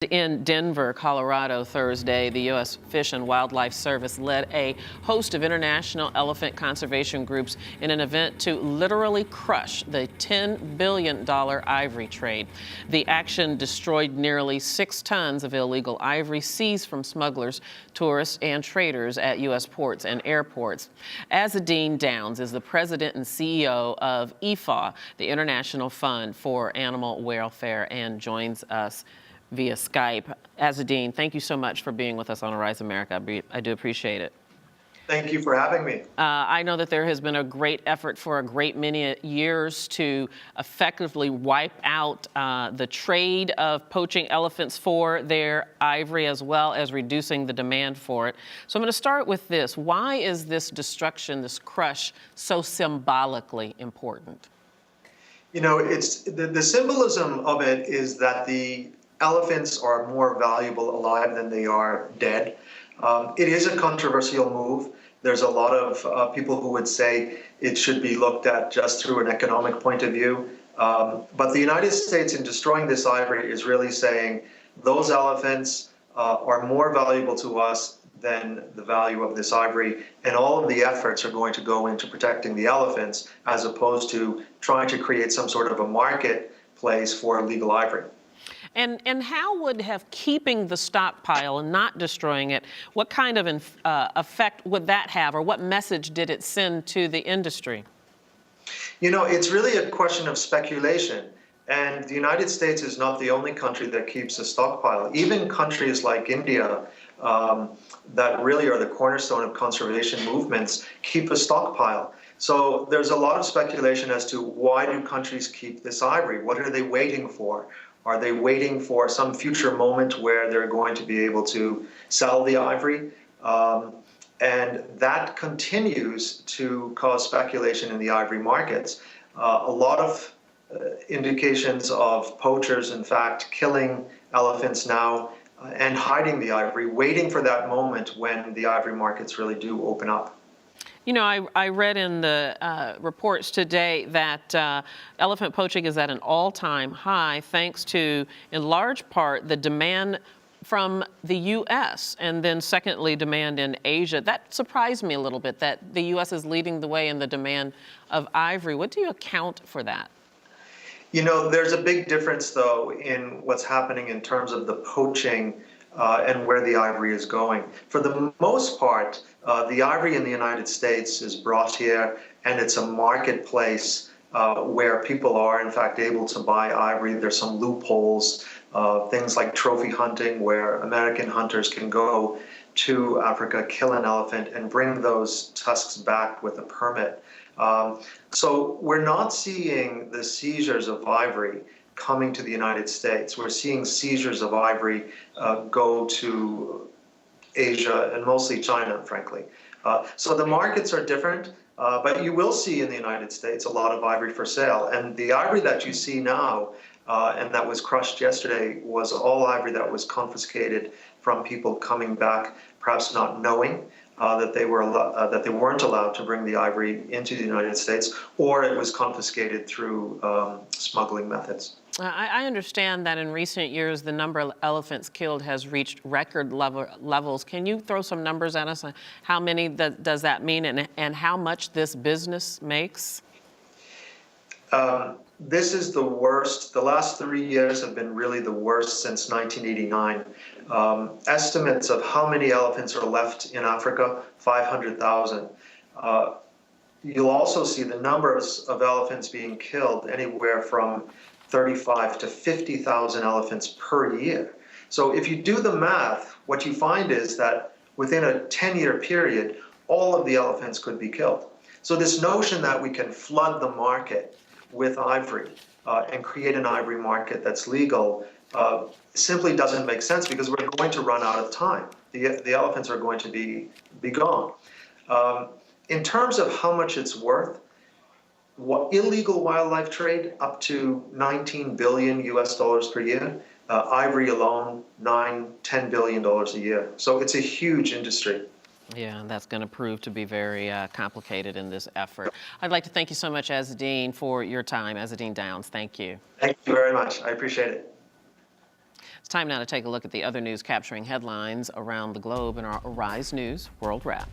In Denver, Colorado, Thursday, the U.S. Fish and Wildlife Service led a host of international elephant conservation groups in an event to literally crush the $10 billion ivory trade. The action destroyed nearly 6 tons of illegal ivory seized from smugglers, tourists, and traders at U.S. ports and airports. Azzedine Downes is the president and CEO of IFAW, the International Fund for Animal Welfare, and joins us via Skype. Azzedine, thank you so much for being with us on Arise America. I do appreciate it. Thank you for having me. I know that there has been a great effort for a great many years to effectively wipe out the trade of poaching elephants for their ivory, as well as reducing the demand for it. So I'm going to start with this. Why is this destruction, this crush, so symbolically important? You know, it's the symbolism of it is that the elephants are more valuable alive than they are dead. It is a controversial move. There's a lot of people who would say it should be looked at just through an economic point of view. But the United States, in destroying this ivory, is really saying those elephants are more valuable to us than the value of this ivory, and all of the efforts are going to go into protecting the elephants as opposed to trying to create some sort of a marketplace for illegal ivory. And how would have keeping the stockpile and not destroying it, what kind of effect would that have, or what message did it send to the industry? You know, it's really a question of speculation. And the United States is not the only country that keeps a stockpile. Even countries like India, that really are the cornerstone of conservation movements, keep a stockpile. So there's a lot of speculation as to why do countries keep this ivory? What are they waiting for? Are they waiting for some future moment where they're going to be able to sell the ivory? And that continues to cause speculation in the ivory markets. A lot of indications of poachers, in fact, killing elephants now and hiding the ivory, waiting for that moment when the ivory markets really do open up. You know, I read in the reports today that elephant poaching is at an all-time high, thanks to, in large part, the demand from the U.S. and then, secondly, demand in Asia. That surprised me a little bit, that the U.S. is leading the way in the demand of ivory. What do you account for that? You know, there's a big difference, though, in what's happening in terms of the poaching and where the ivory is going. For the most part, the ivory in the United States is brought here, and it's a marketplace where people are, in fact, able to buy ivory. There's some loopholes, things like trophy hunting, where American hunters can go to Africa, kill an elephant, and bring those tusks back with a permit. So we're not seeing the seizures of ivory coming to the United States. We're seeing seizures of ivory go to Asia and mostly China, frankly. So the markets are different, but you will see in the United States a lot of ivory for sale. And the ivory that you see now and that was crushed yesterday was all ivory that was confiscated from people coming back, perhaps not knowing that they weren't allowed to bring the ivory into the United States, or it was confiscated through smuggling methods. I understand that in recent years, the number of elephants killed has reached record levels. Can you throw some numbers at us on how many does that mean, and how much this business makes? This is the worst. The last 3 years have been really the worst since 1989. Estimates of how many elephants are left in Africa, 500,000. You'll also see the numbers of elephants being killed anywhere from 35 to 50,000 elephants per year. So if you do the math, what you find is that within a 10-year period, all of the elephants could be killed. So this notion that we can flood the market with ivory and create an ivory market that's legal simply doesn't make sense, because we're going to run out of time. The elephants are going to be gone. In terms of how much it's worth, illegal wildlife trade up to $19 billion US per year. Ivory alone, $10 billion a year. So it's a huge industry. Yeah, and that's going to prove to be very complicated in this effort. I'd like to thank you so much, Azzedine, for your time. Azzedine Downes, thank you. Thank you very much. I appreciate it. It's time now to take a look at the other news capturing headlines around the globe in our Arise News World Wrap.